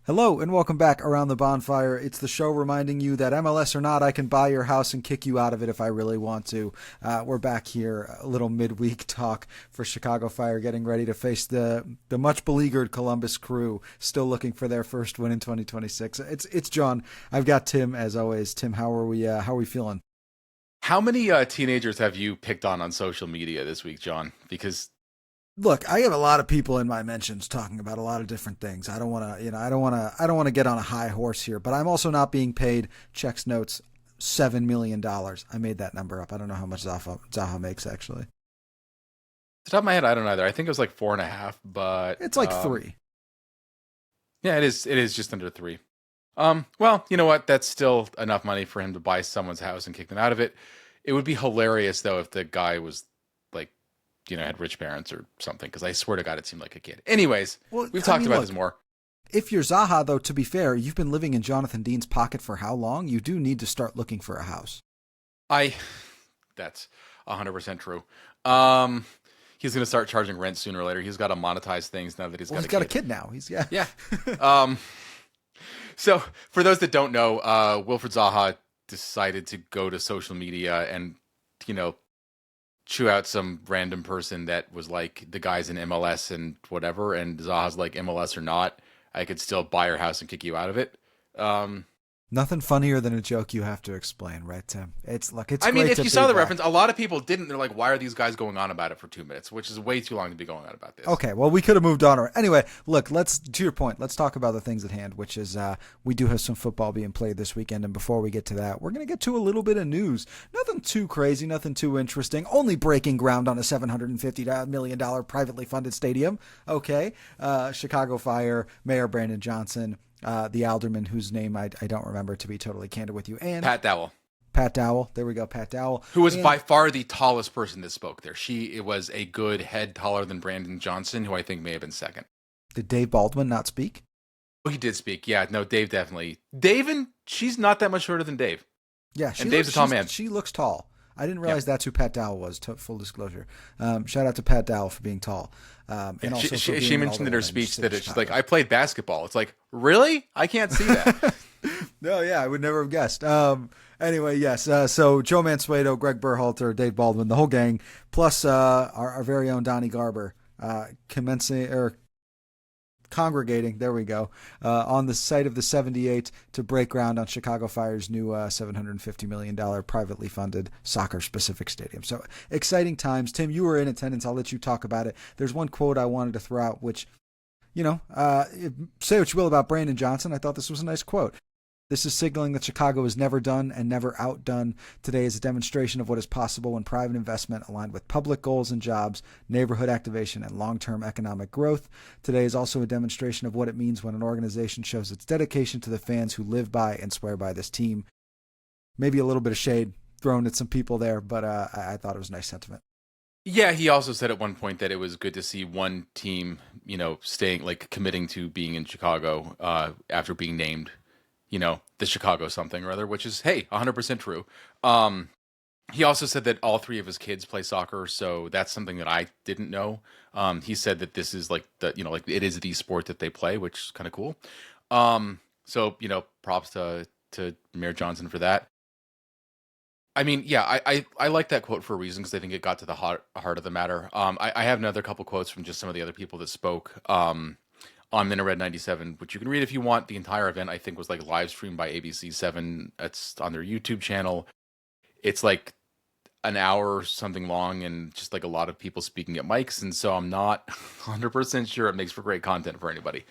Hello and welcome back around the bonfire. It's the show reminding you that MLS or not, I can buy your house and kick you out of it if I really want to. We're back here, a little midweek talk for Chicago Fire, getting ready to face the much beleaguered Columbus Crew, still looking for their first win in 2026. It's John. I've got Tim as always. Tim, how are we feeling? How many teenagers have you picked on social media this week, John? Because Look, I have a lot of people in my mentions talking about a lot of different things. I don't want to, I don't want to get on a high horse here, but I'm also not being paid checks notes $7 million. I made that number up. I don't know how much Zaha makes actually. off the top of my head, I don't know either. I think it was like 4.5, but It's like three. Yeah, it is. It is just under 3. Well, you know what? That's still enough money for him to buy someone's house and kick them out of it. It would be hilarious though if the guy was like, had rich parents or something, because I swear to God, it seemed like a kid. Anyways, Well, we've talked about this more. If you're Zaha, though, to be fair, you've been living in Jonathan Dean's pocket for how long? You do need to start looking for a house. That's 100% true. He's going to start charging rent sooner or later. He's got to monetize things now that he's got a kid now. Yeah. So for those that don't know, Wilfried Zaha decided to go to social media and, chew out some random person that was like, the guy's in MLS and whatever. And Zaha's like, MLS or not, I could still buy your house and kick you out of it. Nothing funnier than a joke you have to explain, right, Tim? I mean, if you saw the reference, a lot of people didn't. They're like, why are these guys going on about it for 2 minutes? Which is way too long to be going on about this. Okay, well, we could have moved on. Anyway, look, to your point, let's talk about the things at hand, which is we do have some football being played this weekend. And before we get to that, we're going to get to a little bit of news. Nothing too crazy, nothing too interesting. Only breaking ground on a $750 million privately funded stadium. Okay, Chicago Fire, Mayor Brandon Johnson, the alderman whose name I don't remember, to be totally candid with you, and Pat Dowell. Pat Dowell. There we go, Pat Dowell. Who was by far the tallest person that spoke there. It was a good head taller than Brandon Johnson, who I think may have been second. Did Dave Baldwin not speak? Oh, he did speak. Yeah, no, Dave definitely. Dave, and she's not that much shorter than Dave. Yeah, Dave's a tall man. She looks tall. I didn't realize that's who Pat Dowell was, full disclosure. Shout out to Pat Dowell for being tall. And also she mentioned in her speech that she's like, I played basketball. It's like, really? I can't see that. No, yeah, I would never have guessed. Anyway, yes. So Joe Mansueto, Greg Berhalter, Dave Baldwin, the whole gang, plus our very own Donnie Garber, congregating, there we go, on the site of the 78 to break ground on Chicago Fire's new $750 million privately funded soccer-specific stadium. So exciting times. Tim, you were in attendance. I'll let you talk about it. There's one quote I wanted to throw out, which, say what you will about Brandon Johnson. I thought this was a nice quote. This is signaling that Chicago is never done and never outdone. Today is a demonstration of what is possible when private investment aligned with public goals and jobs, neighborhood activation, and long-term economic growth. Today is also a demonstration of what it means when an organization shows its dedication to the fans who live by and swear by this team. Maybe a little bit of shade thrown at some people there, but I thought it was a nice sentiment. Yeah, he also said at one point that it was good to see one team, committing to being in Chicago after being named, the Chicago something or other, which is, hey, 100% true. He also said that all 3 of his kids play soccer, so that's something that I didn't know. He said that this is it is the sport that they play, which is kind of cool. So, props to Mayor Johnson for that. I mean, yeah, I like that quote for a reason, because I think it got to the heart of the matter. I have another couple quotes from just some of the other people that spoke on Minaret 97, which you can read if you want. The entire event, I think, was live streamed by ABC7. It's on their YouTube channel. It's like an hour or something long, and just a lot of people speaking at mics, and so I'm not 100% sure it makes for great content for anybody.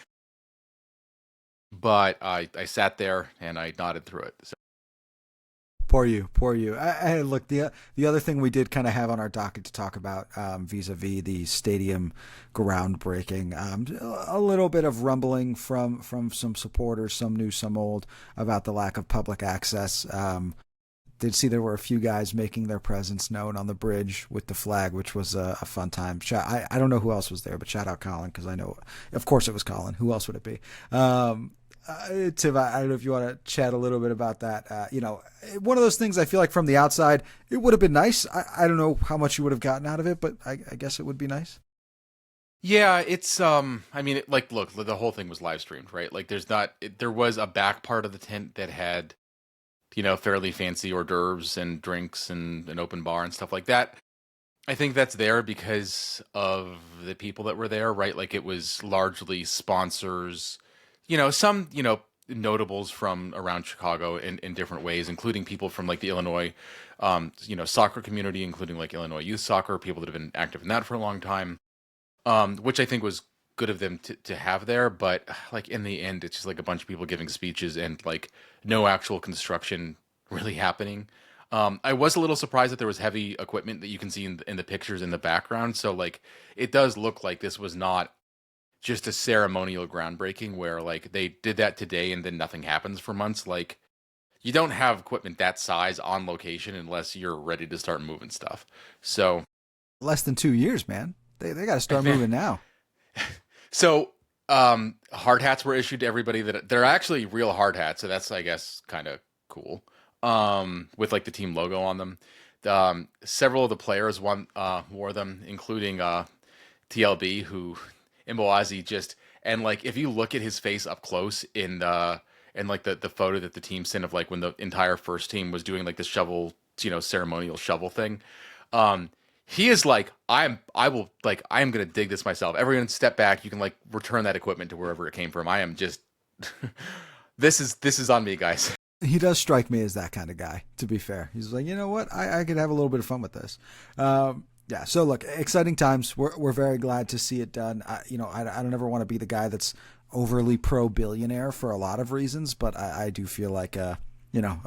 But I sat there and I nodded through it. So. Poor you. Look, the other thing we did kind of have on our docket to talk about vis-a-vis the stadium groundbreaking, a little bit of rumbling from some supporters, some new, some old, about the lack of public access. Did see there were a few guys making their presence known on the bridge with the flag, which was a fun time. I don't know who else was there, but shout out Colin, because I know, of course, it was Colin. Who else would it be? Tim, I don't know if you want to chat a little bit about that. One of those things I feel like from the outside, it would have been nice. I don't know how much you would have gotten out of it, but I guess it would be nice. Yeah, it's I mean, like, look, the whole thing was live streamed, right? Like, there was a back part of the tent that had, fairly fancy hors d'oeuvres and drinks and an open bar and stuff like that. I think that's there because of the people that were there, right? Like, it was largely sponsors, some, notables from around Chicago in different ways, including people from like the Illinois, soccer community, including like Illinois youth soccer, people that have been active in that for a long time, which I think was good of them to have there. But like in the end, it's just like a bunch of people giving speeches and like no actual construction really happening. I was a little surprised that there was heavy equipment that you can see in the pictures in the background. So like it does look like this was not just a ceremonial groundbreaking where like they did that today and then nothing happens for months. Like you don't have equipment that size on location unless you're ready to start moving stuff. So Less than 2 years, man. They got to start moving now. So, hard hats were issued to everybody that they're actually real hard hats. So that's, I guess, kind of cool. With like the team logo on them. Several of the players wore them, including TLB, who Mboazi just, and like if you look at his face up close in like the photo that the team sent of like when the entire first team was doing like the shovel, ceremonial shovel thing. Um, he is like, I am gonna dig this myself. Everyone step back. You can like return that equipment to wherever it came from. I am just, this is on me, guys. He does strike me as that kind of guy, to be fair. He's like, you know what? I could have a little bit of fun with this. Yeah, so look, exciting times. We're very glad to see it done. I don't ever want to be the guy that's overly pro billionaire for a lot of reasons, but I do feel like a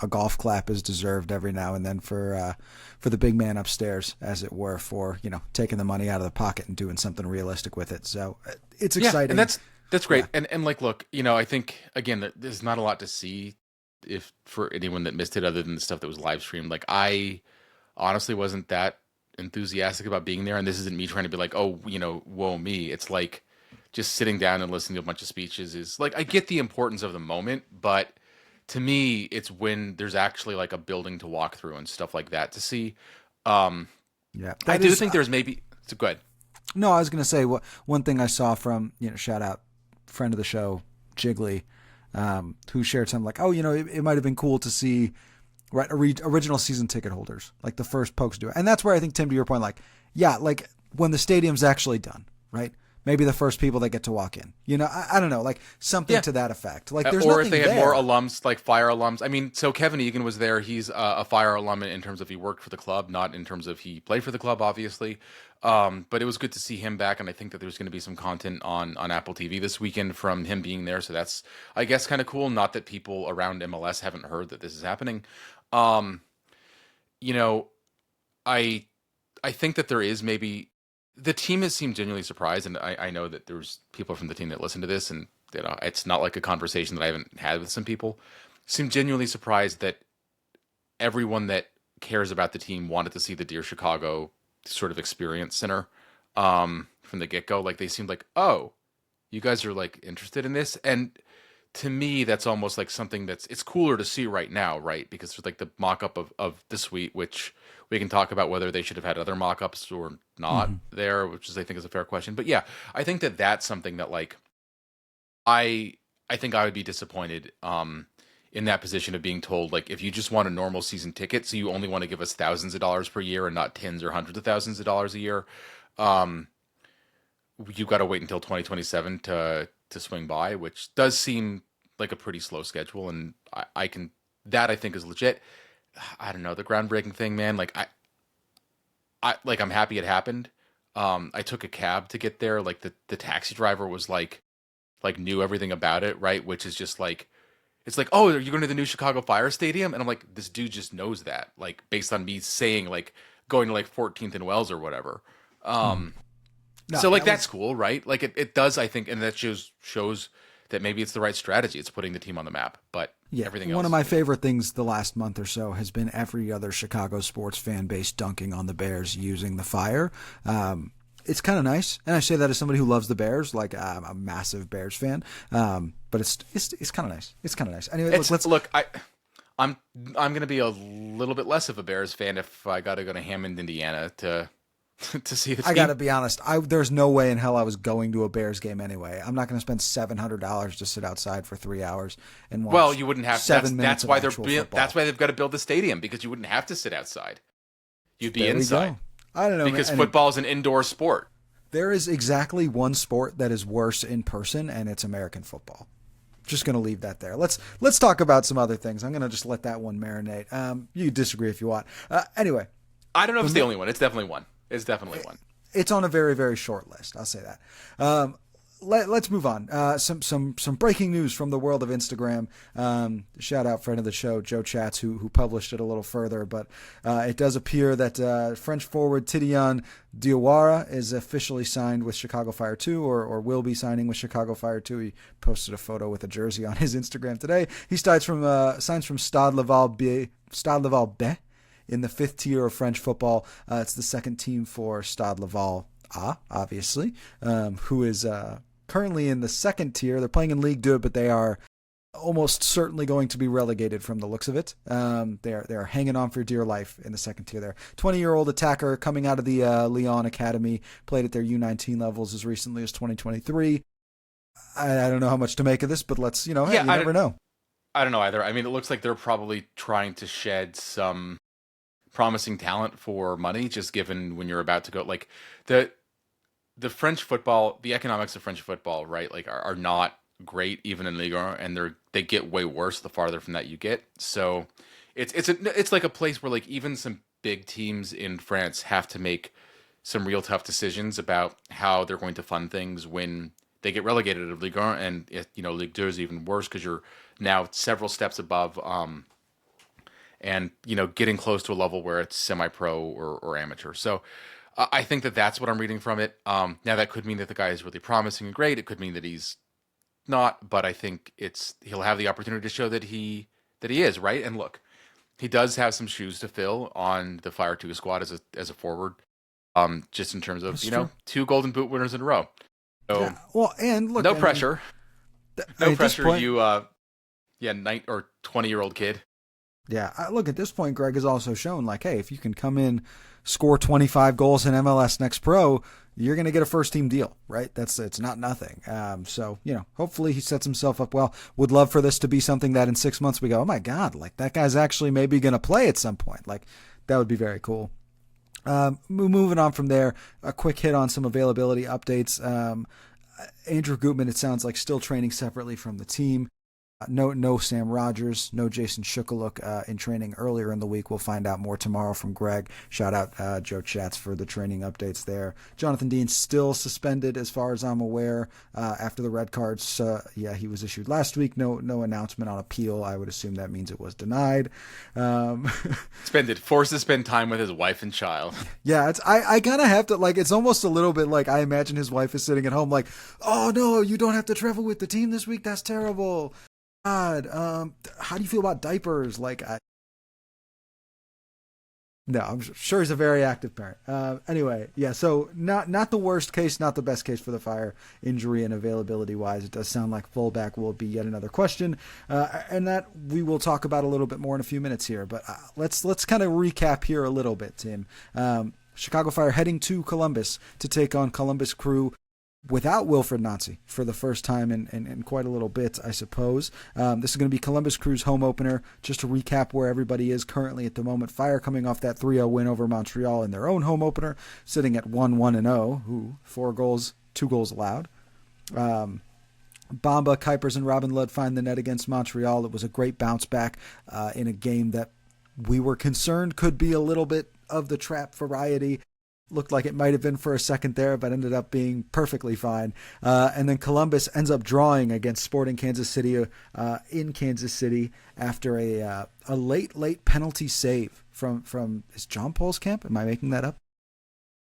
golf clap is deserved every now and then for the big man upstairs, as it were, for taking the money out of the pocket and doing something realistic with it. So it's exciting. Yeah, and that's great. Yeah. And like, look, I think again, there's not a lot to see if for anyone that missed it, other than the stuff that was live streamed. Like, I honestly wasn't that enthusiastic about being there, and this isn't me trying to be like, oh, whoa me. It's like just sitting down and listening to a bunch of speeches is like, I get the importance of the moment, but to me, it's when there's actually like a building to walk through and stuff like that to see. Yeah, I do think there's maybe. So go ahead. No, I was going to say one thing I saw from shout out friend of the show Jiggly, who shared something like, oh, it might have been cool to see right original season ticket holders, like the first Pokes do it, and that's where I think, Tim, to your point, like, yeah, like when the stadium's actually done, right? Maybe the first people that get to walk in. I don't know, like something to that effect. Like, there's or nothing if they had there. more alums, like Fire alums. I mean, so Kevin Egan was there. He's a Fire alum in terms of he worked for the club, not in terms of he played for the club, obviously. But it was good to see him back, and I think that there's going to be some content on Apple TV this weekend from him being there. So that's, I guess, kind of cool. Not that people around MLS haven't heard that this is happening. You know, I I think that there is maybe the team has seemed genuinely surprised, and I know that there's people from the team that listen to this, and it's not like a conversation that I haven't had with some people. Seem genuinely surprised that everyone that cares about the team wanted to see the Dear Chicago sort of experience center from the get go. Like they seemed like, oh, you guys are like interested in this, and to me, that's almost like something it's cooler to see right now, right? Because there's like the mock-up of the suite, which we can talk about whether they should have had other mock-ups or not there, which is I think is a fair question. But yeah, I think that that's something that like I think I would be disappointed in that position of being told like if you just want a normal season ticket, so you only want to give us thousands of dollars per year and not tens or hundreds of thousands of dollars a year, you've got to wait until 2027 to swing by, which does seem like a pretty slow schedule. And I can, that I think is legit. I don't know, the groundbreaking thing, man. Like I'm happy it happened. I took a cab to get there. Like the taxi driver was like knew everything about it. Right. Which is just like, it's like, oh, are you going to the new Chicago Fire Stadium? And I'm like, this dude just knows that, like based on me saying like going to like 14th and Wells or whatever. No, So like that's cool, right? Like it does, I think, and that shows that maybe it's the right strategy. It's putting the team on the map, but everything else. One of my favorite things the last month or so has been every other Chicago sports fan base dunking on the Bears using the Fire. It's kind of nice, and I say that as somebody who loves the Bears. Like I'm a massive Bears fan, but it's kind of nice. It's kind of nice. Anyway, look. I'm going to be a little bit less of a Bears fan if I got to go to Hammond, Indiana to to see the team. I got to be honest. There's no way in hell I was going to a Bears game anyway. I'm not going to spend $700 to sit outside for 3 hours and watch. Well, you wouldn't have. 7 minutes. That's why they've got to build the stadium, because you wouldn't have to sit outside. You'd be inside. I don't know, because football is an indoor sport. There is exactly one sport that is worse in person, and it's American football. Just going to leave that there. Let's talk about some other things. I'm going to just let that one marinate. You disagree if you want. Anyway, I don't know if it's the only one. It's definitely one. It's on a very, very short list. I'll say that. Let's move on. Some breaking news from the world of Instagram. Shout out friend of the show, Joe Chats, who published it a little further. But it does appear that French forward Tidiane Diawara is officially signed with Chicago Fire 2, or will be signing with Chicago Fire 2. He posted a photo with a jersey on his Instagram today. He signs from Stade Laval B in the 5th tier of French football. It's the second team for Stade Laval obviously, who is currently in the 2nd tier. They're playing in Ligue 2, but they are almost certainly going to be relegated from the looks of it. They're hanging on for dear life in the 2nd tier there. 20-year-old attacker coming out of the Lyon Academy, played at their U19 levels as recently as 2023. I don't know how much to make of this, but let's, you never know. I don't know either. I mean, it looks like they're probably trying to shed some promising talent for money, just given when you're about to go, like the French football, the economics of French football, right? Like are not great even in Ligue 1, and they get way worse the farther from that you get. So it's like a place where like even some big teams in France have to make some real tough decisions about how they're going to fund things when they get relegated to Ligue 1, and Ligue 2 is even worse because you're now several steps above. And getting close to a level where it's semi-pro or amateur. So I think that's what I'm reading from it. Now that could mean that the guy is really promising and great. It could mean that he's not, but I think he'll have the opportunity to show that he is, right. And look, he does have some shoes to fill on the Fire 2 squad as a forward. Just in terms of 2 Golden Boot winners in a row. So yeah. Well, and look, no pressure, no pressure. Point, you 9 or 20-year-old kid. Yeah, look, at this point, Greg has also shown, like, hey, if you can come in, score 25 goals in MLS Next Pro, you're going to get a first-team deal, right? It's not nothing. So, hopefully he sets himself up well. Would love for this to be something that in 6 months we go, oh, my God, like, that guy's actually maybe going to play at some point. Like, that would be very cool. Moving on from there, a quick hit on some availability updates. Andrew Gutman, it sounds like, still training separately from the team. No Sam Rogers, no Jason Shukaluk in training earlier in the week. We'll find out more tomorrow from Greg. Shout out Joe Chats for the training updates there. Jonathan Dean still suspended as far as I'm aware after the red cards. He was issued last week. No announcement on appeal. I would assume that means it was denied. Forced to spend time with his wife and child. Yeah, I kind of have to, like, it's almost a little bit like I imagine his wife is sitting at home like, oh no, you don't have to travel with the team this week. That's terrible. God, how do you feel about diapers? No, I'm sure he's a very active parent. Anyway, yeah, so not the worst case, not the best case for the Fire, injury and availability wise. It does sound like fullback will be yet another question, and that we will talk about a little bit more in a few minutes here. But let's kind of recap here a little bit, Tim. Chicago Fire heading to Columbus to take on Columbus Crew without Wilfred Nancy for the first time in quite a little bit, I suppose. This is going to be Columbus Crew's home opener. Just to recap where everybody is currently at the moment, Fire coming off that 3-0 win over Montreal in their own home opener, sitting at 1-1-0, 4 goals, 2 goals allowed. Bamba, Kuipers, and Robin Lod find the net against Montreal. It was a great bounce back in a game that we were concerned could be a little bit of the trap variety. Looked like it might have been for a second there, but ended up being perfectly fine. And then Columbus ends up drawing against Sporting Kansas City in Kansas City after a late penalty save from is John Polskamp? Am I making that up?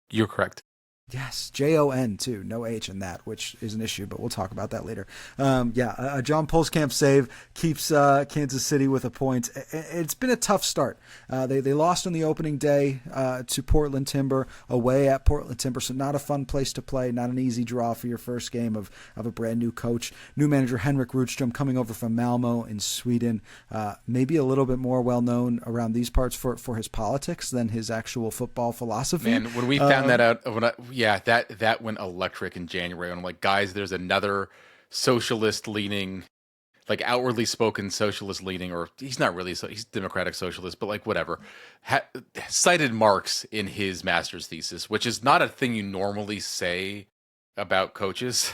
You're correct. Yes, Jon too, no H in that, which is an issue, but we'll talk about that later. A John Pulskamp save keeps Kansas City with a point. It's been a tough start. They lost on the opening day to Portland Timber, away at Portland Timber, so not a fun place to play, not an easy draw for your first game of a brand new coach. New manager Henrik Rydström coming over from Malmo in Sweden, maybe a little bit more well known around these parts for his politics than his actual football philosophy. Man, when we found that out, that went electric in January. And I'm like, guys, there's another socialist leaning, like outwardly spoken socialist leaning, or he's not really, he's democratic socialist, but like whatever, cited Marx in his master's thesis, which is not a thing you normally say about coaches.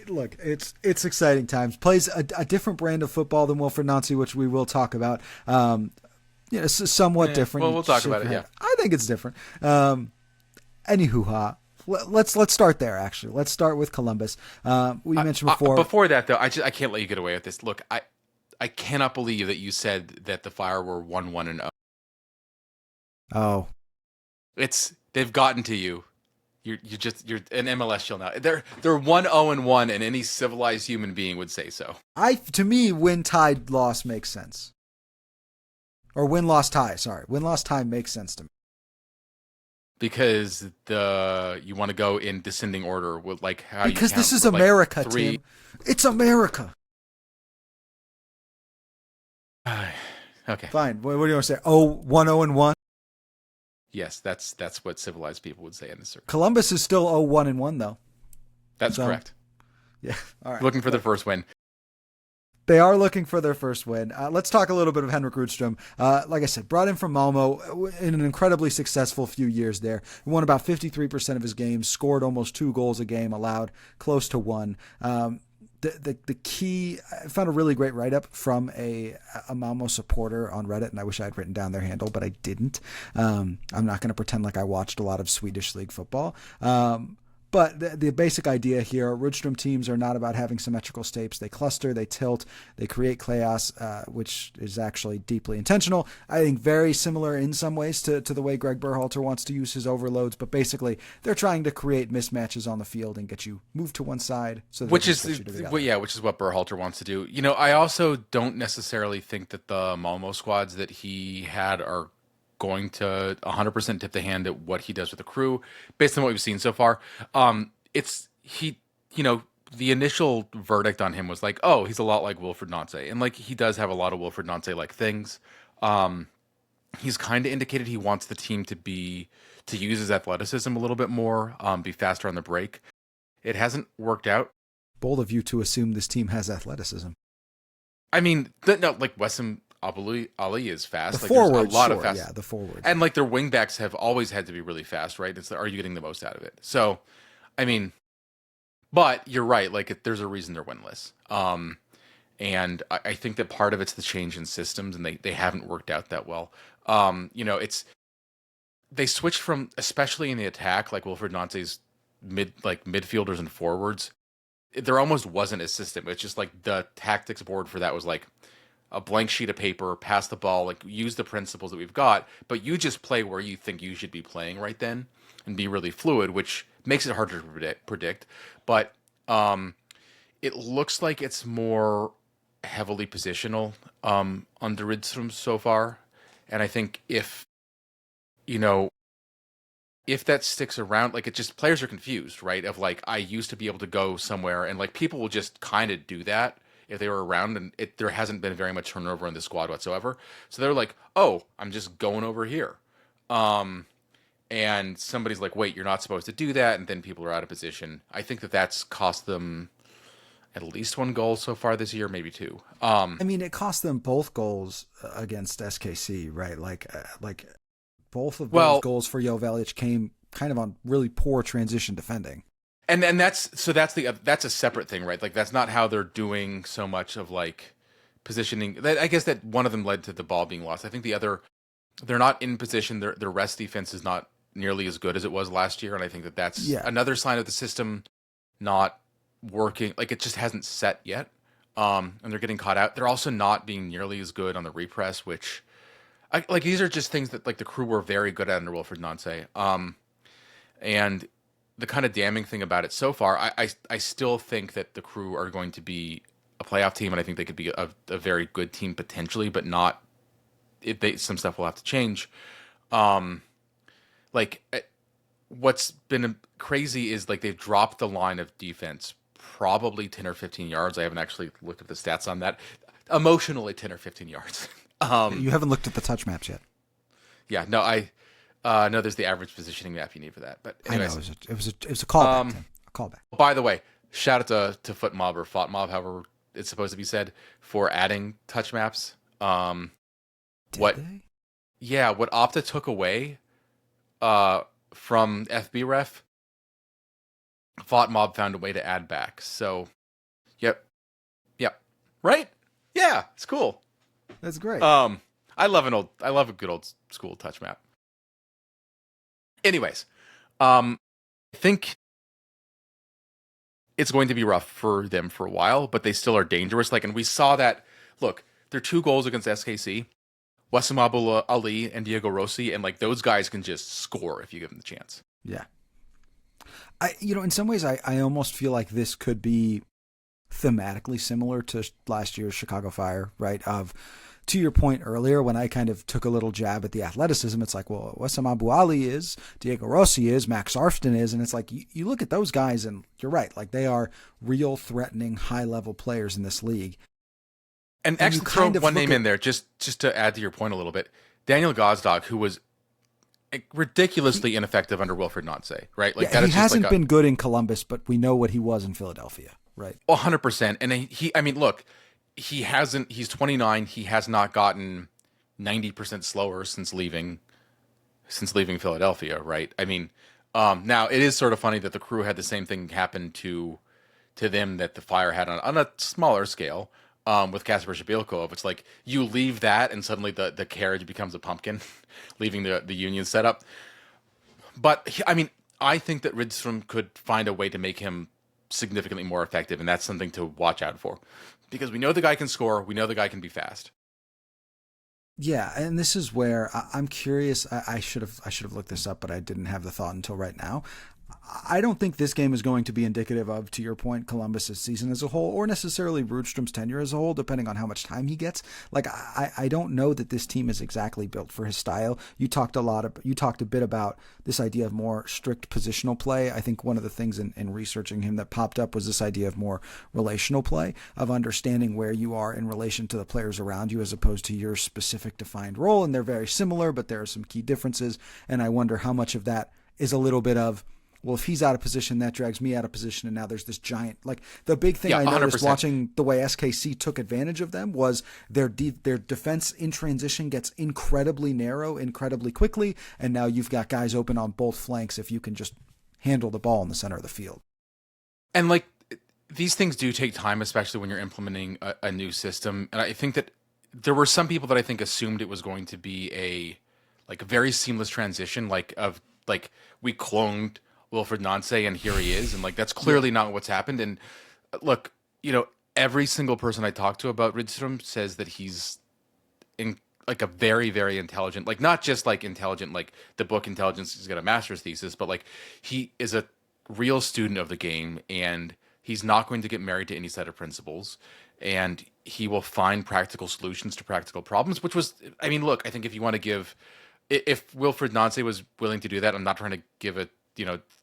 Look, it's exciting times. Plays a different brand of football than Wilfried Nancy, which we will talk about. Somewhat different. Well, we'll talk about it. Yeah, I think it's different. Anywho, let's start there. Actually, let's start with Columbus. We mentioned before. Before that, though, I can't let you get away with this. Look, I cannot believe that you said that the Fire were 1-1-0. Oh, they've gotten to you. You're an MLS show now. They're 1-0-1, and any civilized human being would say so. To me, win, tied, loss makes sense. Or win, loss, tie. Sorry, win, loss, tie makes sense to me. Because you want to go in descending order with like how because you count this is like America, three. Tim. It's America. Okay. Fine. What do you want to say? 1-0-1. Yes, that's what civilized people would say in this circle. Columbus is still 0-1-1 though. That's correct. Yeah. All right. Looking for the first win. They are looking for their first win. Let's talk a little bit of Henrik Rydström. Like I said, brought in from Malmo in an incredibly successful few years there. He won about 53% of his games, scored almost 2 goals a game, allowed close to 1. The key, I found a really great write-up from a Malmo supporter on Reddit, and I wish I had written down their handle, but I didn't. I'm not going to pretend like I watched a lot of Swedish league football. But the basic idea here, Rydström teams are not about having symmetrical shapes. They cluster, they tilt, they create chaos, which is actually deeply intentional. I think very similar in some ways to the way Greg Berhalter wants to use his overloads. But basically, they're trying to create mismatches on the field and get you moved to one side. So which is what Berhalter wants to do. You know, I also don't necessarily think that the Malmo squads that he had are going to 100% tip the hand at what he does with the crew based on what we've seen so far. The initial verdict on him was like, oh, he's a lot like Wilfried Nancy. And like, he does have a lot of Wilfried Nancy like things. He's kind of indicated he wants the team to use his athleticism a little bit more, be faster on the break. It hasn't worked out. Bold of you to assume this team has athleticism. I mean, like Wessam Ali is fast. The like forward, there's a lot sure, of fast. yeah, the forward. And like their wingbacks have always had to be really fast, right? It's like, are you getting the most out of it? So, I mean, but you're right. Like there's a reason they're winless. And I think that part of it's the change in systems, and they haven't worked out that well. They switched from, especially in the attack, like Wilfried Nancy's midfielders and forwards. There almost wasn't a system. It's just like the tactics board for that was like a blank sheet of paper, pass the ball, like use the principles that we've got, but you just play where you think you should be playing right then and be really fluid, which makes it harder to predict. But it looks like it's more heavily positional under Rydström so far. And I think if that sticks around, like it just, players are confused, right? Of like, I used to be able to go somewhere, and like people will just kind of do that if they were around, and there hasn't been very much turnover in the squad whatsoever. So they're like, oh, I'm just going over here. And somebody's like, wait, you're not supposed to do that. And then people are out of position. I think that's cost them at least 1 goal so far this year, maybe 2. I mean, it cost them both goals against SKC, right? Like both of those goals for Joveljic came kind of on really poor transition defending. And that's a separate thing, right? Like that's not how they're doing so much of like positioning. I guess that one of them led to the ball being lost. I think the other, they're not in position. Their rest defense is not nearly as good as it was last year, and I think that's another sign of the system not working. Like it just hasn't set yet, and they're getting caught out. They're also not being nearly as good on the repress, which like these are just things that like the Crew were very good at under Wilfred Nancy. And the kind of damning thing about it so far, I still think that the Crew are going to be a playoff team, and I think they could be a very good team potentially, but not. Some stuff will have to change. Like what's been crazy is like they've dropped the line of defense probably 10 or 15 yards. I haven't actually looked at the stats on that. Emotionally 10 or 15 yards. You haven't looked at the touch maps yet. Yeah, no, no, there's the average positioning map you need for that. But anyways, I know it was a callback. A callback. By the way, shout out to Footmob or Fotmob, however it's supposed to be said, for adding touch maps. Did they? Yeah, what Opta took away from FBref, Fotmob found a way to add back. So, yep, right? Yeah, it's cool. That's great. I love a good old school touch map. Anyways, I think it's going to be rough for them for a while, but they still are dangerous. Like, and we saw that. Look, their 2 goals against SKC, Wessam Ali and Diego Rossi, and like those guys can just score if you give them the chance. Yeah. In some ways, I almost feel like this could be thematically similar to last year's Chicago Fire, right? To your point earlier, when I kind of took a little jab at the athleticism, it's like, well, Wessam Ali is, Diego Rossi is, Max Arfton is, and it's like, you look at those guys and you're right, like they are real threatening high-level players in this league. And actually throw one name in there, just to add to your point a little bit. Daniel Gazdag, who was ridiculously ineffective under Wilfred Nancy, right? Like he hasn't been good in Columbus, but we know what he was in Philadelphia, right? 100%. And I mean, look, he's 29. He has not gotten 90% slower since leaving Philadelphia, right? I mean, now it is sort of funny that the Crew had the same thing happen to them that the Fire had on a smaller scale. With Kasper Shabilkov, it's like you leave that and suddenly the carriage becomes a pumpkin, leaving the Union setup. But I think that Rydström could find a way to make him significantly more effective, and that's something to watch out for, because we know the guy can score, we know the guy can be fast. Yeah, and this is where I'm curious. I should have looked this up, but I didn't have the thought until right now. I don't think this game is going to be indicative of, to your point, Columbus's season as a whole, or necessarily Rydström's tenure as a whole, depending on how much time he gets. Like, I don't know that this team is exactly built for his style. You talked a bit about this idea of more strict positional play. I think one of the things in researching him that popped up was this idea of more relational play, of understanding where you are in relation to the players around you as opposed to your specific defined role. And they're very similar, but there are some key differences. And I wonder how much of that is a little bit of, well, if he's out of position, that drags me out of position, and now there's this giant, like, the big thing I noticed 100%. watching the way SKC took advantage of them was their defense in transition gets incredibly narrow, incredibly quickly, and now you've got guys open on both flanks if you can just handle the ball in the center of the field. And, like, these things do take time, especially when you're implementing a new system, and I think that there were some people that I think assumed it was going to be a very seamless transition, like we cloned Wilfred Nancy, and here he is, and like that's clearly not what's happened. And look, every single person I talk to about Rydström says that he's in like a very, very intelligent, like not just like intelligent, like the book Intelligence, he's got a master's thesis, but like he is a real student of the game, and he's not going to get married to any set of principles, and he will find practical solutions to practical problems. Which was, look, I think if you want to give, if Wilfred Nancy was willing to do that, I'm not trying to give it,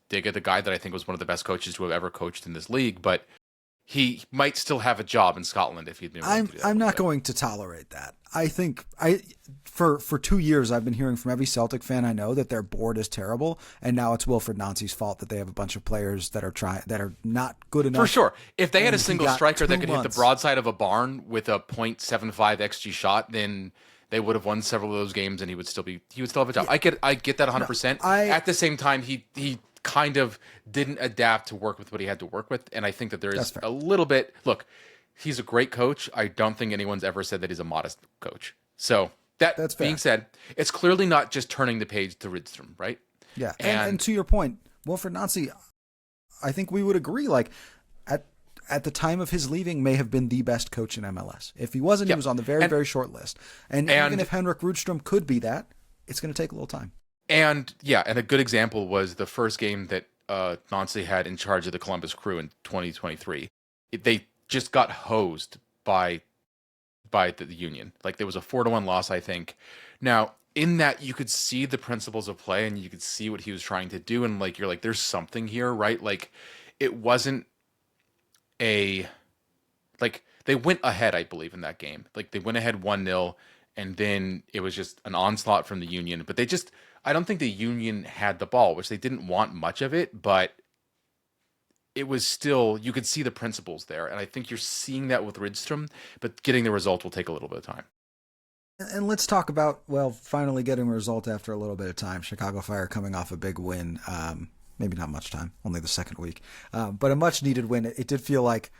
dig at the guy that I think was one of the best coaches to have ever coached in this league, but he might still have a job in Scotland if he'd been willing to do that. I'm not going to tolerate that. I think for 2 years I've been hearing from every Celtic fan I know that their board is terrible, and now it's Wilfred Nancy's fault that they have a bunch of players that are not good enough. For sure. If they had a single striker that could hit the months. broadside of a barn with a .75 xG shot, then they would have won several of those games, and he would still have a job. Yeah. I get that 100%. At the same time, he kind of didn't adapt to work with what he had to work with, and I think that there is a little bit. Look, he's a great coach. I don't think anyone's ever said that he's a modest coach. So that's being said, it's clearly not just turning the page to Rydström, right? Yeah, and to your point, Wilfred Nancy, I think we would agree. Like at the time of his leaving, may have been the best coach in MLS. If he wasn't, he was on the very, very short list. And even if Henrik Rydström could be that, it's going to take a little time. And a good example was the first game that Nancy had in charge of the Columbus Crew in 2023. They just got hosed by the Union. Like, there was a 4-1 loss, I think. Now, in that, you could see the principles of play and you could see what he was trying to do. And like, you're like, there's something here, right? Like, it wasn't like, they went ahead, I believe, in that game. Like, they went ahead 1-0, and then it was just an onslaught from the Union. But I don't think the Union had the ball, which they didn't want much of it, but it was still, you could see the principles there. And I think you're seeing that with Rydström, but getting the result will take a little bit of time. And let's talk about, finally getting a result after a little bit of time. Chicago Fire coming off a big win. Maybe not much time, only the second week. But a much-needed win. It did feel like,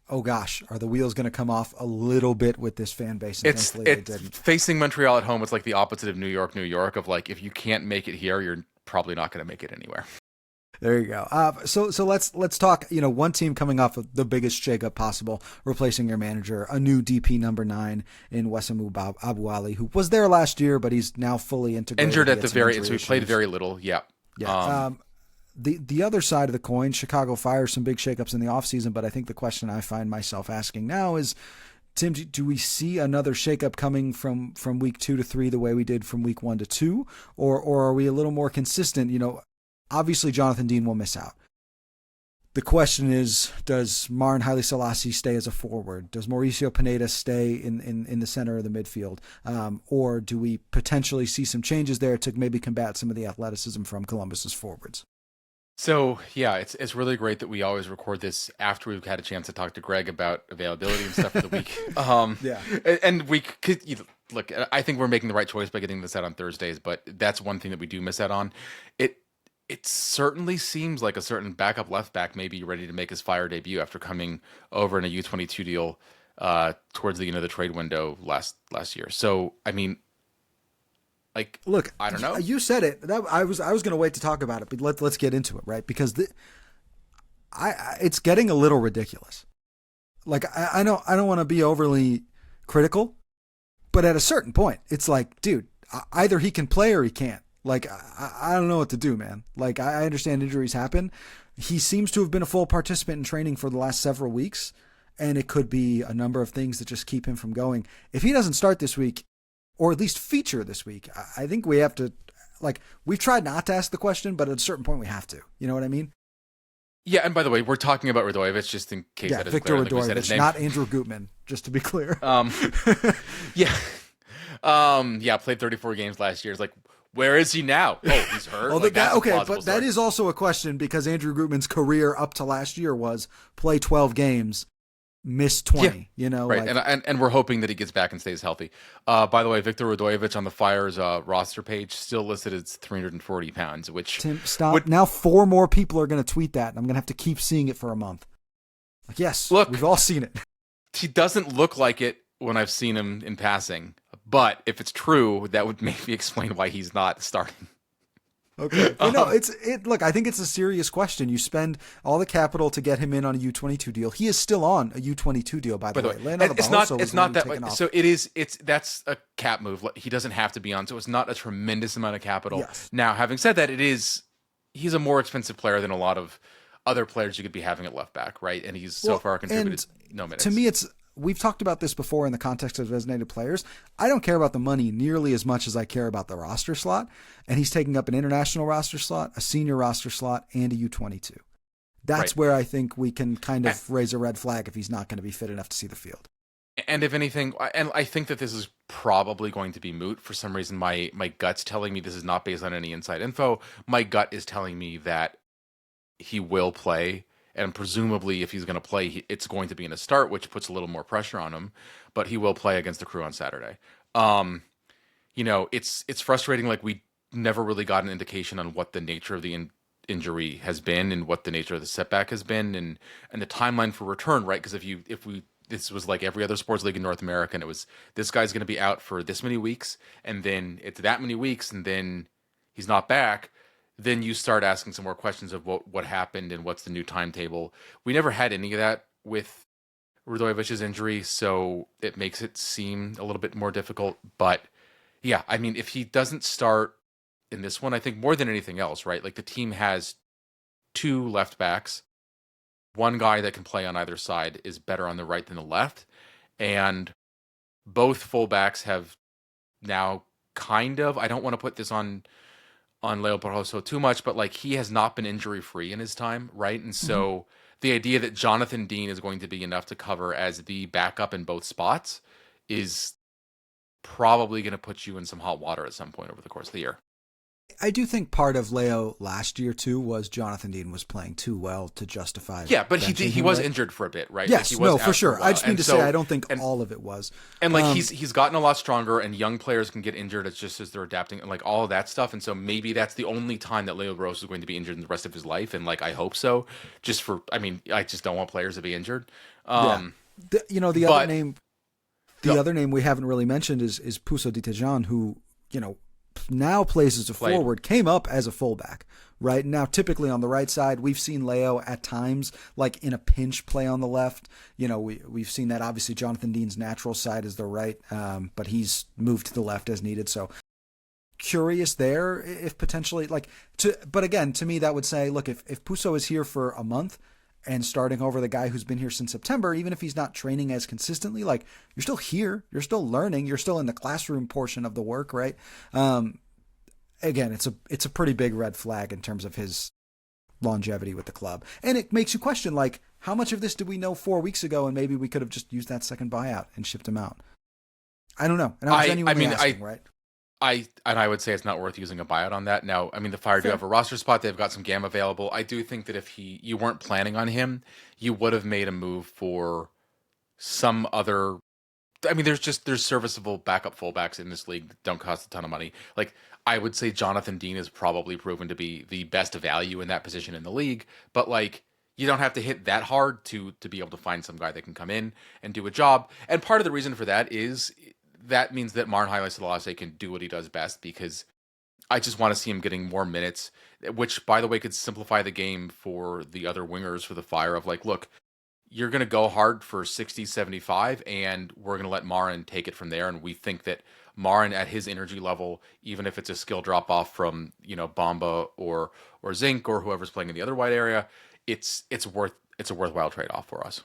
oh gosh, are the wheels going to come off a little bit with this fan base? And it's facing Montreal at home. It's like the opposite of New York, of like, if you can't make it here, you're probably not going to make it anywhere. There you go. So let's talk. One team coming off of the biggest shakeup possible, replacing your manager, a new DP number 9 in Wessam Abu Ali, who was there last year, but he's now fully integrated. Injured at the so he played very little. Yeah. Yeah. The other side of the coin, Chicago Fire, some big shakeups in the offseason, but I think the question I find myself asking now is, Tim, do we see another shakeup coming from week 2 to 3 the way we did from week 1 to 2, or are we a little more consistent? Obviously, Jonathan Dean will miss out. The question is, does Marin Haile Selassie stay as a forward? Does Mauricio Pineda stay in the center of the midfield? Or do we potentially see some changes there to maybe combat some of the athleticism from Columbus's forwards? So, yeah, it's really great that we always record this after we've had a chance to talk to Greg about availability and stuff for the week. Yeah. And we could, look, I think we're making the right choice by getting this out on Thursdays, but that's one thing that we do miss out on. It certainly seems like a certain backup left back may be ready to make his Fire debut after coming over in a U22 deal towards the end of the trade window last year. So, I mean, like, look, I don't know. You said it. I was going to wait to talk about it, but let's get into it, right? Because it's getting a little ridiculous. Like, I don't want to be overly critical, but at a certain point, it's like, dude, either he can play or he can't. Like, I don't know what to do, man. Like, I understand injuries happen. He seems to have been a full participant in training for the last several weeks, and it could be a number of things that just keep him from going. If he doesn't start this week, or at least feature this week, I think we have to, like, we've tried not to ask the question, but at a certain point we have to. You know what I mean? Yeah, and by the way, we're talking about Radojevic just in case that is Victor clear. Radojevic, not Andrew Gutman, just to be clear. Played 34 games last year. It's like, where is he now? Oh, he's hurt. But that is also a question because Andrew Gutman's career up to last year was play 12 games, miss 20. Right. Like, and we're hoping that he gets back and stays healthy. By the way, Victor Radojevic on the Fire's roster page still listed as 340 pounds, which Tim, stop. Now 4 more people are going to tweet that, and I'm going to have to keep seeing it for a month. Like, yes, look, we've all seen it. He doesn't look like it when I've seen him in passing. But if it's true, that would maybe explain why he's not starting. Okay. Look, I think it's a serious question. You spend all the capital to get him in on a U22 deal. He is still on a U22 deal, by the way. It's not that way. So that's a cap move. He doesn't have to be on, so it's not a tremendous amount of capital. Yes. Now, having said that, he's a more expensive player than a lot of other players you could be having at left back, right? And he's so far contributed no minutes. To me, we've talked about this before in the context of designated players. I don't care about the money nearly as much as I care about the roster slot. And he's taking up an international roster slot, a senior roster slot, and a U22. That's where I think we can kind of raise a red flag if he's not going to be fit enough to see the field. And if anything, and I think that this is probably going to be moot. For some reason, my gut's telling me this is not based on any inside info. My gut is telling me that he will play. And presumably, if he's going to play, it's going to be in a start, which puts a little more pressure on him. But he will play against the Crew on Saturday. It's frustrating. Like, we never really got an indication on what the nature of the injury has been and what the nature of the setback has been, and the timeline for return. Right? Because this was like every other sports league in North America, and it was this guy's going to be out for this many weeks, and then it's that many weeks, and then he's not back. then you start asking some more questions of what happened and what's the new timetable. We never had any of that with Radojevic's injury, so it makes it seem a little bit more difficult. But yeah, I mean, if he doesn't start in this one, I think more than anything else, right? Like the team has two left backs. One guy that can play on either side is better on the right than the left. And both fullbacks have now kind of, I don't want to put this on Leo Barroso too much, but like he has not been injury free in his time, right? And so the idea that Jonathan Dean is going to be enough to cover as the backup in both spots is probably going to put you in some hot water at some point over the course of the year. I do think part of Leo last year too was Jonathan Dean was playing too well to justify. Yeah, but he was right? injured for a bit, right? Yes, like he was for sure. I just mean to say I don't think and, all of it was. And like he's gotten a lot stronger, and young players can get injured. It's just as they're adapting, and like all of that stuff. And so maybe that's the only time that Leo Barroso is going to be injured in the rest of his life. And like I hope so. I just don't want players to be injured. The other name we haven't really mentioned is Puso Di Tejan, who now plays as a forward, came up as a fullback, right? Now, typically on the right side, we've seen Leo at times, like in a pinch, play on the left. We've seen that. Obviously, Jonathan Dean's natural side is the right, but he's moved to the left as needed. So curious there if potentially, but again, to me, that would say, look, if Puso is here for a month and starting over the guy who's been here since September, even if he's not training as consistently, like you're still here, you're still learning, you're still in the classroom portion of the work, right? Again, it's a pretty big red flag in terms of his longevity with the club. And it makes you question, like, how much of this did we know 4 weeks ago, and maybe we could have just used that second buyout and shipped him out? I don't know. And I was genuinely asking, right? I would say it's not worth using a buyout on that. Now, I mean, the Fire do have a roster spot. They've got some GAM available. I do think that if you weren't planning on him, you would have made a move for some other. I mean, there's serviceable backup fullbacks in this league that don't cost a ton of money. Like, I would say Jonathan Dean is probably proven to be the best value in that position in the league. But like, you don't have to hit that hard to be able to find some guy that can come in and do a job. And part of the reason for that is that means that Marin Haile Selassie can do what he does best, because I just want to see him getting more minutes, which, by the way, could simplify the game for the other wingers for the Fire of like, look, you're going to go hard for 60, 75, and we're going to let Marin take it from there. And we think that Marin at his energy level, even if it's a skill drop off from, Bamba or Zinc or whoever's playing in the other wide area, it's a worthwhile trade-off for us.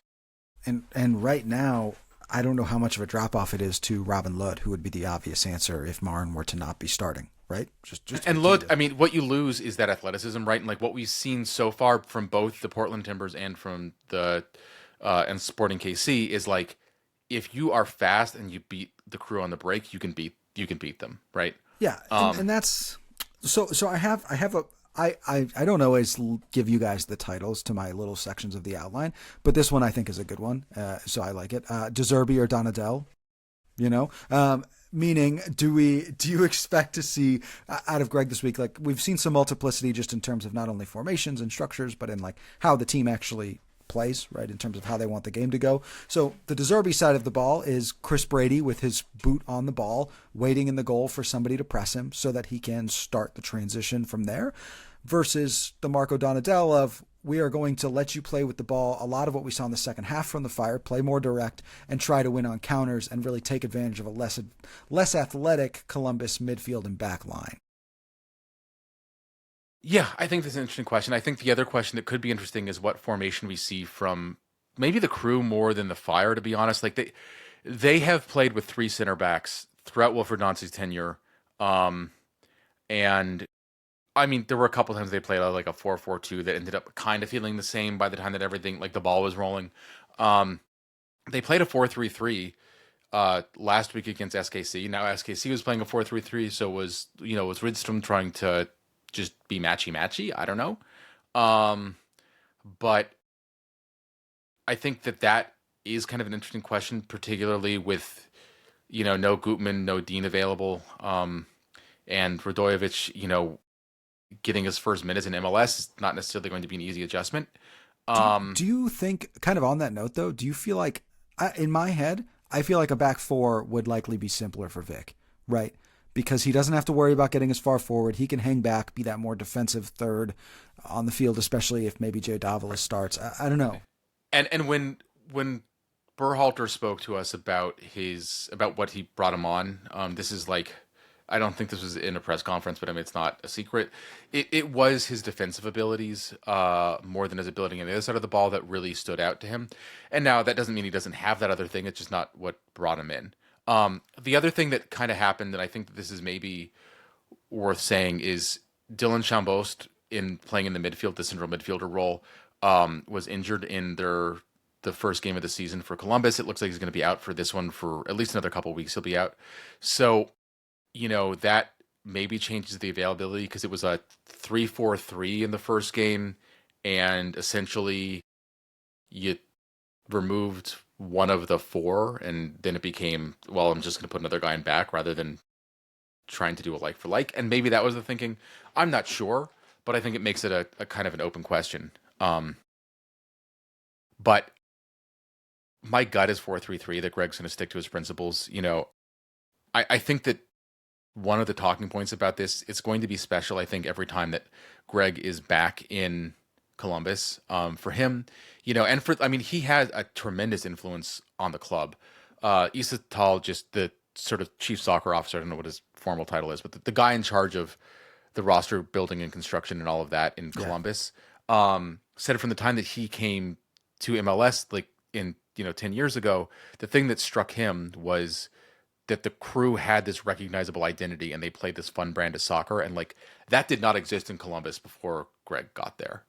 And right now, I don't know how much of a drop-off it is to Robin Lod, who would be the obvious answer if Marin were to not be starting, right? And Lod, I mean, what you lose is that athleticism, right? And like what we've seen so far from both the Portland Timbers and from the and Sporting KC is like, if you are fast and you beat the Crew on the break, you can beat them, right? Yeah, and that's so. I don't always give you guys the titles to my little sections of the outline, but this one I think is a good one, so I like it. De Zerbi or Donadel, meaning do you expect to see out of Greg this week? Like, we've seen some multiplicity just in terms of not only formations and structures, but in like how the team actually plays, right, in terms of how they want the game to go. So the De Zerbi side of the ball is Chris Brady with his boot on the ball, waiting in the goal for somebody to press him so that he can start the transition from there, versus the Marco Donadel of, we are going to let you play with the ball. A lot of what we saw in the second half from the Fire, play more direct and try to win on counters and really take advantage of a less athletic Columbus midfield and back line. Yeah, I think that's an interesting question. I think the other question that could be interesting is what formation we see from maybe the Crew more than the Fire, to be honest. Like they have played with three center backs throughout Wilfried Nancy's tenure. And I mean, there were a couple times they played like a 4-4-2 that ended up kind of feeling the same by the time that everything, like the ball was rolling. They played a 4-3-3 last week against SKC. Now SKC was playing a 4-3-3, so was Rydström trying to just be matchy? I don't know. But I think that is kind of an interesting question, particularly with, no Gutman, no Dean available. And Radojevic, getting his first minutes in MLS is not necessarily going to be an easy adjustment. Do you think, kind of on that note though, do you feel like, in my head, I feel like a back four would likely be simpler for Vic, right? because he doesn't have to worry about getting as far forward. He can hang back, be that more defensive third on the field, especially if maybe Jay Davila starts. I don't know. And when Berhalter spoke to us about what he brought him on, this is like, I don't think this was in a press conference, but I mean, it's not a secret. It was his defensive abilities more than his ability on the other side of the ball that really stood out to him. And now that doesn't mean he doesn't have that other thing. It's just not what brought him in. The other thing that kind of happened, and I think that this is maybe worth saying, is Dylan Chambost, in playing in the midfield, the central midfielder role, was injured in the first game of the season for Columbus. It looks like he's going to be out for this one for at least another couple of weeks. He'll be out. So, that maybe changes the availability, because it was a 3-4-3 in the first game, and essentially you removed one of the four, and then it became, well, I'm just going to put another guy in back rather than trying to do a like for like. And maybe that was the thinking. I'm not sure, but I think it makes it a kind of an open question. But my gut is 4-3-3, that Greg's going to stick to his principles. I think that one of the talking points about this, it's going to be special, I think, every time that Greg is back in Columbus, for him, and he has a tremendous influence on the club. Issa Tal, just the sort of chief soccer officer, I don't know what his formal title is, but the guy in charge of the roster building and construction and all of that in Columbus, said from the time that he came to MLS, like in 10 years ago, the thing that struck him was that the crew had this recognizable identity and they played this fun brand of soccer, and like that did not exist in Columbus before Greg got there.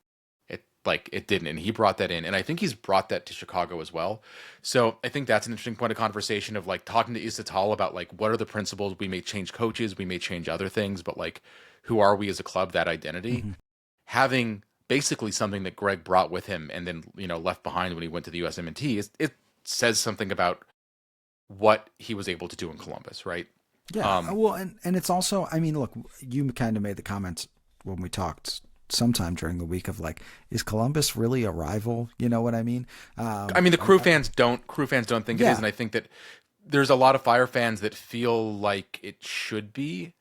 It didn't, and he brought that in, and I think he's brought that to Chicago as well. So I think that's an interesting point of conversation, of like talking to Issa Tal about like, what are the principles. We may change coaches, we may change other things, but like, who are we as a club? That identity, having basically something that Greg brought with him and then left behind when he went to the USMNT, it says something about what he was able to do in Columbus, right? Yeah. Well, and it's also, I mean, look, you kind of made the comments when we talked sometime during the week of like, is Columbus really a rival? You know what I mean? The crew fans don't think it is, and I think that there's a lot of Fire fans that feel like it should be,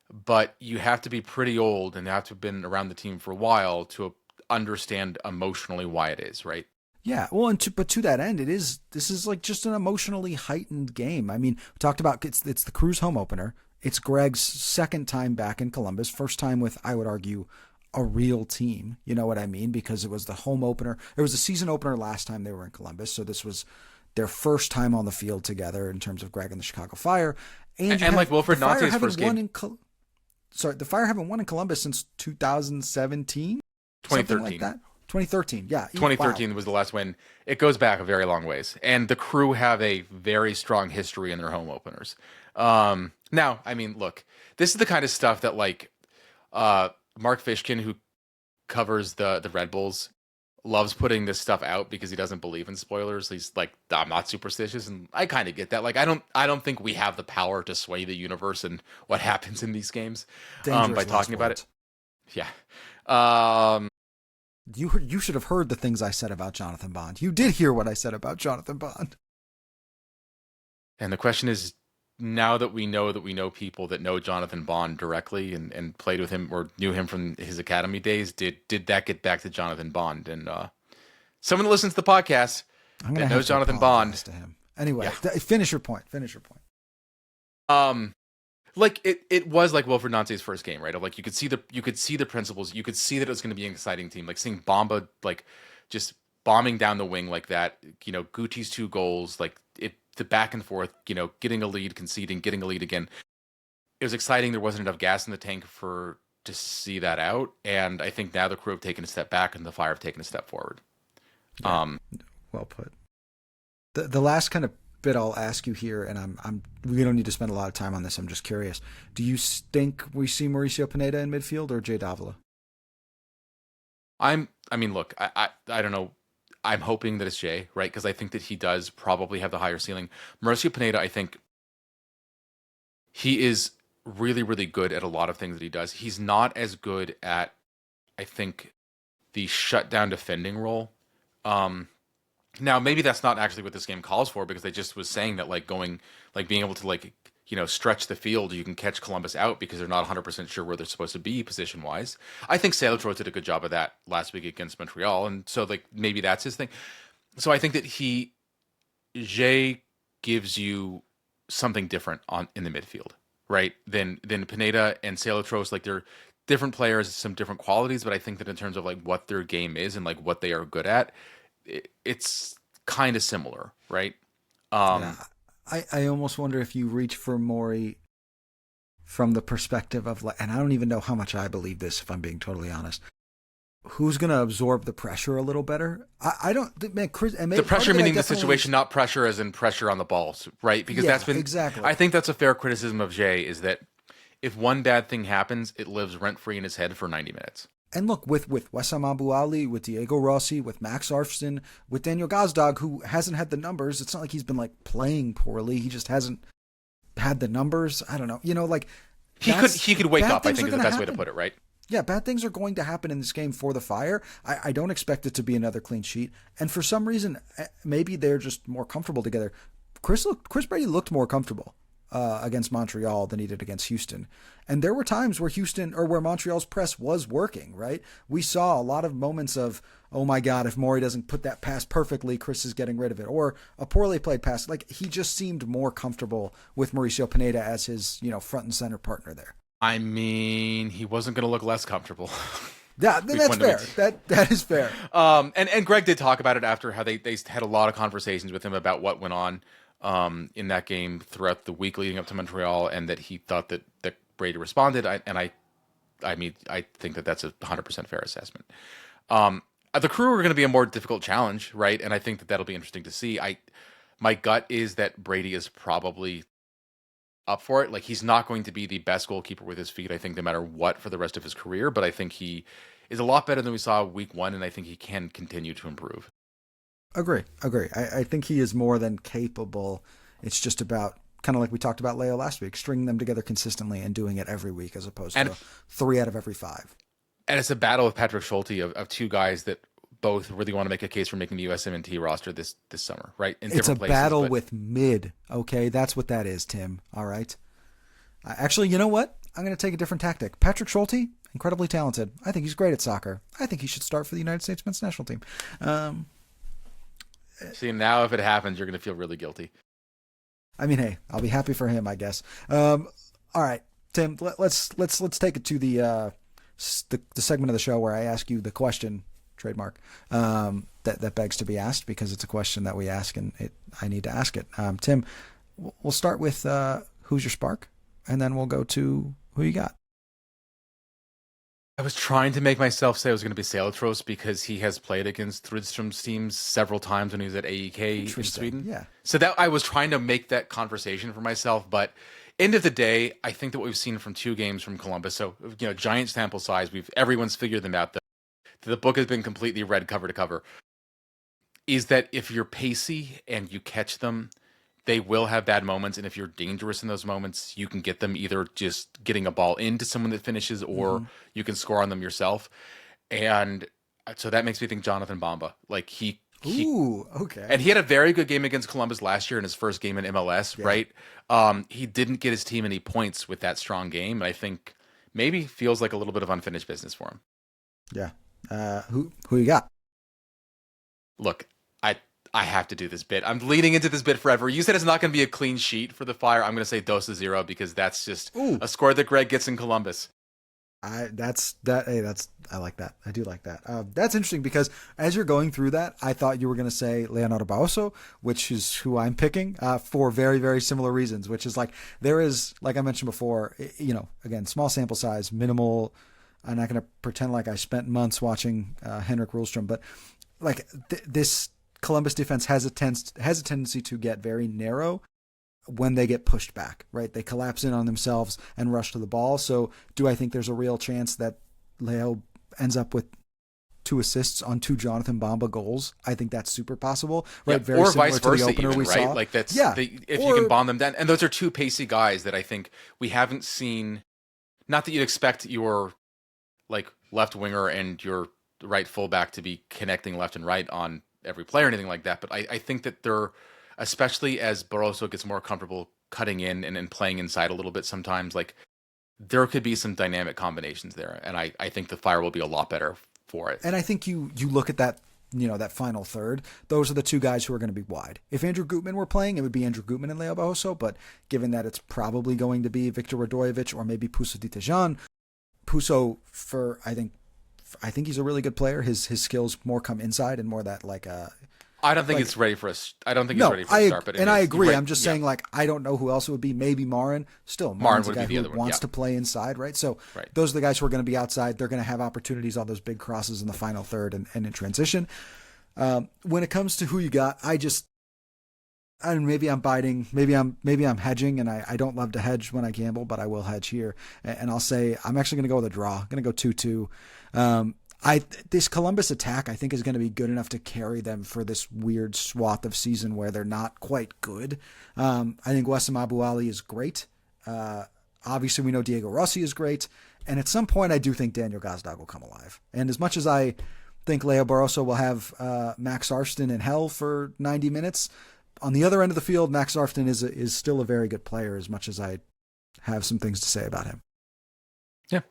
but you have to be pretty old and have to have been around the team for a while to understand emotionally why it is, right? Yeah, well, but to that end, this is like just an emotionally heightened game. I mean, we talked about it's the Crew's home opener. It's Greg's second time back in Columbus, first time with, I would argue, a real team. You know what I mean? Because it was the home opener. It was a season opener last time they were in Columbus, so this was their first time on the field together in terms of Greg and the Chicago Fire. And like Wilfred Nante's first game. The Fire haven't won in Columbus since 2017? 2013. Something like that. 2013, yeah. 2013 was the last win. It goes back a very long ways. And the Crew have a very strong history in their home openers. Now, I mean, look, this is the kind of stuff that like Mark Fishkin, who covers the Red Bulls, loves putting this stuff out because he doesn't believe in spoilers. He's like, I'm not superstitious, and I kind of get that. Like, I don't think we have the power to sway the universe and what happens in these games by talking about it. Yeah. You should have heard the things I said about Jonathan Bond. You did hear what I said about Jonathan Bond. And the question is, now that we know people that know Jonathan Bond directly and played with him or knew him from his academy days, did that get back to Jonathan Bond? And someone that listens to the podcast that knows Jonathan Bond to him. Anyway, finish your point. Like it was like Wilfred Nante's first game, right? Of like you could see the principles, you could see that it was going to be an exciting team. Like seeing Bamba like just bombing down the wing like that, Guti's 2 goals, like the back and forth, getting a lead, conceding, getting a lead again. It was exciting. There wasn't enough gas in the tank to see that out, and I think now the Crew have taken a step back and the Fire have taken a step forward. Yeah, well put. The last kind of bit I'll ask you here, and we don't need to spend a lot of time on this. I'm just curious. Do you think we see Mauricio Pineda in midfield or Jay Davila? Look, I don't know. I'm hoping that it's Jay, right? Because I think that he does probably have the higher ceiling. Mauricio Pineda, I think he is really, really good at a lot of things that he does. He's not as good at, I think, the shutdown defending role. Now, maybe that's not actually what this game calls for, because they just was saying that being able to stretch the field, you can catch Columbus out because they're not 100% sure where they're supposed to be position wise. I think Sailor did a good job of that last week against Montreal, and so like maybe that's his thing. So I think that Jay gives you something different in the midfield, right? Than Pineda and Sailor. Like they're different players, some different qualities, but I think that in terms of like what their game is and like what they are good at, it's kind of similar, right? Yeah. I almost wonder if you reach for Morey from the perspective of, like, and I don't even know how much I believe this, if I'm being totally honest. Who's going to absorb the pressure a little better? I don't, man, Chris. And the pressure meaning the situation, not pressure as in pressure on the balls, right? Because that's been exactly. I think that's a fair criticism of Jay, is that if one bad thing happens, it lives rent free in his head for 90 minutes. And look, with Wessam Abu Ali, with Diego Rossi, with Max Arfston, with Daniel Gazdag, who hasn't had the numbers, it's not like he's been like playing poorly. He just hasn't had the numbers. I don't know. Like he could wake up, I think is the best way to put it, right? Yeah, bad things are going to happen in this game for the Fire. I don't expect it to be another clean sheet. And for some reason, maybe they're just more comfortable together. Chris Brady looked more comfortable against Montreal than he did against Houston. And there were times where where Montreal's press was working, right? We saw a lot of moments of, oh my God, if Morey doesn't put that pass perfectly, Chris is getting rid of it. Or a poorly played pass. Like, he just seemed more comfortable with Mauricio Pineda as his, front and center partner there. I mean, he wasn't going to look less comfortable. Yeah, that's fair. That is fair. And Greg did talk about it after, how they had a lot of conversations with him about what went on in that game throughout the week leading up to Montreal, and that he thought that Brady responded. I think that that's a 100% fair assessment. The Crew are going to be a more difficult challenge, right? And I think that that'll be interesting to see. My gut is that Brady is probably up for it. Like, he's not going to be the best goalkeeper with his feet, I think, no matter what, for the rest of his career. But I think he is a lot better than we saw week one, and I think he can continue to improve. Agree. I think he is more than capable. It's just about, kind of like we talked about Leo last week, stringing them together consistently and doing it every week as opposed to 3 out of every 5. And it's a battle with Patrick Schulte of two guys that both really want to make a case for making the USMNT roster this summer, right? It's a battle with mid, okay? That's what that is, Tim, all right? Actually, you know what? I'm going to take a different tactic. Patrick Schulte, incredibly talented. I think he's great at soccer. I think he should start for the United States men's national team. See, now if it happens, you're going to feel really guilty. I mean, hey, I'll be happy for him, I guess. All right, Tim, let's take it to the segment of the show where I ask you the question, trademark, that begs to be asked, because it's a question that we ask and I need to ask it. Tim, we'll start with who's your spark, and then we'll go to who you got. I was trying to make myself say it was going to be Sailotros because he has played against Rydström's teams several times when he was at AEK in Sweden. Yeah. So that I was trying to make that conversation for myself, but end of the day, I think that what we've seen from 2 games from Columbus, so giant sample size, everyone's figured them out. The book has been completely read cover to cover. Is that if you're pacey and you catch them, they will have bad moments, and if you're dangerous in those moments, you can get them either just getting a ball into someone that finishes, or you can score on them yourself. And so that makes me think Jonathan Bamba. Like Ooh, okay. And he had a very good game against Columbus last year in his first game in MLS, right? He didn't get his team any points with that strong game. I think maybe feels like a little bit of unfinished business for him. Yeah. Who you got? Look, I have to do this bit. I'm leading into this bit forever. You said it's not going to be a clean sheet for the Fire. I'm going to say 2-0 because that's just a score that Greg gets in Columbus. I like that. I do like that. That's interesting because as you're going through that, I thought you were going to say Leonardo Barroso, which is who I'm picking for very, very similar reasons, which is like, there is, like I mentioned before, again, small sample size, minimal. I'm not going to pretend like I spent months watching Henrik Rydström, but like this Columbus defense has a tendency to get very narrow when they get pushed back, right? They collapse in on themselves and rush to the ball. So do I think there's a real chance that Leo ends up with 2 assists on 2 Jonathan Bamba goals? I think that's super possible, right? Yeah, very or similar vice to versa, the opener even, we right? saw. Like that's if you can bomb them down. And those are 2 pacey guys that I think we haven't seen. Not that you'd expect your like left winger and your right fullback to be connecting left and right on every player or anything like that, but I think that they're, especially as Barroso gets more comfortable cutting in and playing inside a little bit sometimes, like there could be some dynamic combinations there. And I think the Fire will be a lot better for it. And I think you look at that, that final third, those are the two guys who are going to be wide. If Andrew Gutman were playing, it would be Andrew Gutman and Leo Barroso, but given that it's probably going to be Victor Radojevic or maybe Puso Ditejan, Puso, I think he's a really good player. His skills more come inside and more that I don't think it's ready for us. I don't think it's ready for a start. But I agree. I'm just saying, I don't know who else it would be. Maybe Marin. Still, Marin's a guy who wants to play inside, right? So those are the guys who are going to be outside. They're going to have opportunities on those big crosses in the final third and in transition. When it comes to who you got, maybe I'm biting, maybe I'm hedging, and I don't love to hedge when I gamble, but I will hedge here, and I'll say I'm actually going to go with a draw. I'm going to go 2-2. This Columbus attack, I think, is going to be good enough to carry them for this weird swath of season where they're not quite good. I think Wessam Abu Ali is great. Obviously, we know Diego Rossi is great. And at some point, I do think Daniel Gazdag will come alive. And as much as I think Leo Barroso will have Max Arston in hell for 90 minutes, on the other end of the field, Max Arston is still a very good player, as much as I have some things to say about him. Yeah,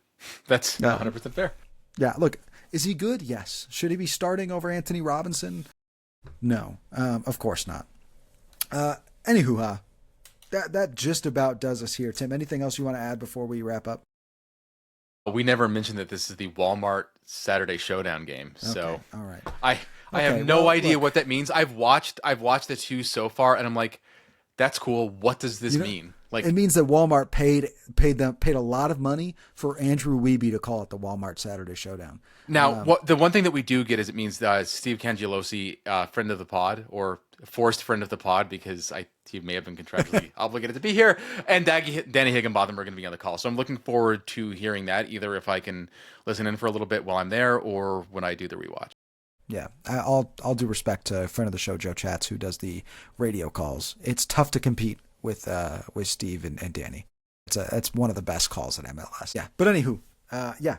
that's 100% fair. Yeah, look, is he good? Yes. Should he be starting over Anthony Robinson? No, of course not. Anywho, that just about does us here. Tim, anything else you want to add before we wrap up? We never mentioned that this is the Walmart Saturday Showdown game. So all right. I have no idea what that means. I've watched the two so far, and I'm like, that's cool. What does this mean? It means that Walmart paid a lot of money for Andrew Wiebe to call it the Walmart Saturday Showdown. Now, the one thing that we do get is it means Steve Cangelosi, friend of the pod, or forced friend of the pod, because he may have been contractually obligated to be here, and Danny Higginbotham are going to be on the call. So I'm looking forward to hearing that, either if I can listen in for a little bit while I'm there or when I do the rewatch. Yeah, I'll do respect to a friend of the show, Joe Chats, who does the radio calls. It's tough to compete with Steve and Danny. It's one of the best calls at MLS. Yeah, but anywho,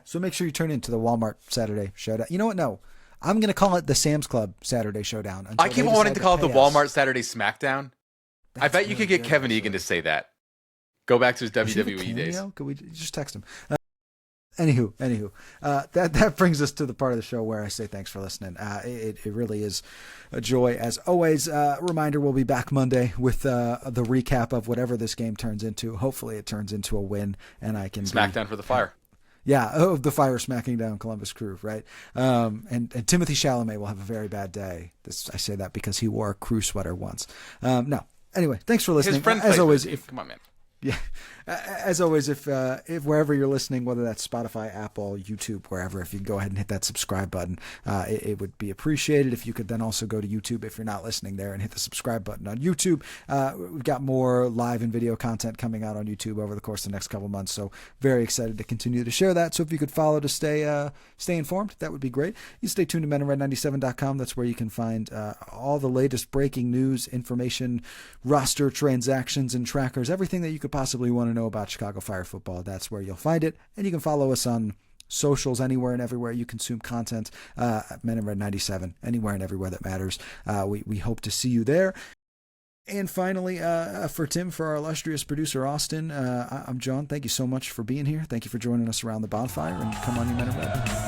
so make sure you turn into the Walmart Saturday Showdown. You know what? No, I'm going to call it the Sam's Club Saturday Showdown. I keep wanting to call it the Walmart Saturday Smackdown. I bet you could get Kevin Egan to say that. Go back to his WWE days. Could we just text him? Anywho, that brings us to the part of the show where I say thanks for listening. It really is a joy as always. Reminder: we'll be back Monday with the recap of whatever this game turns into. Hopefully, it turns into a win, and I can Smackdown for the Fire. Yeah, the Fire smacking down Columbus Crew, right? And Timothy Chalamet will have a very bad day. I say that because he wore a Crew sweater once. No. Anyway, thanks for listening. His friend as always, come on, man. Yeah, as always, if wherever you're listening, whether that's Spotify, Apple, YouTube, wherever, if you go ahead and hit that subscribe button, it would be appreciated. If you could then also go to YouTube if you're not listening there and hit the subscribe button on YouTube. We've got more live and video content coming out on YouTube over the course of the next couple months, so very excited to continue to share that. So if you could follow to stay informed, that would be great. You stay tuned to meninred97.com. That's where you can find all the latest breaking news, information, roster transactions, and trackers, everything that you could possibly want to know about Chicago Fire football. That's where you'll find it. And you can follow us on socials anywhere and everywhere you consume content, at Men in Red 97, anywhere and everywhere that matters. We hope to see you there. And finally, for Tim, for our illustrious producer, Austin, I'm John. Thank you so much for being here. Thank you for joining us around the bonfire, and come on, you Men in Red.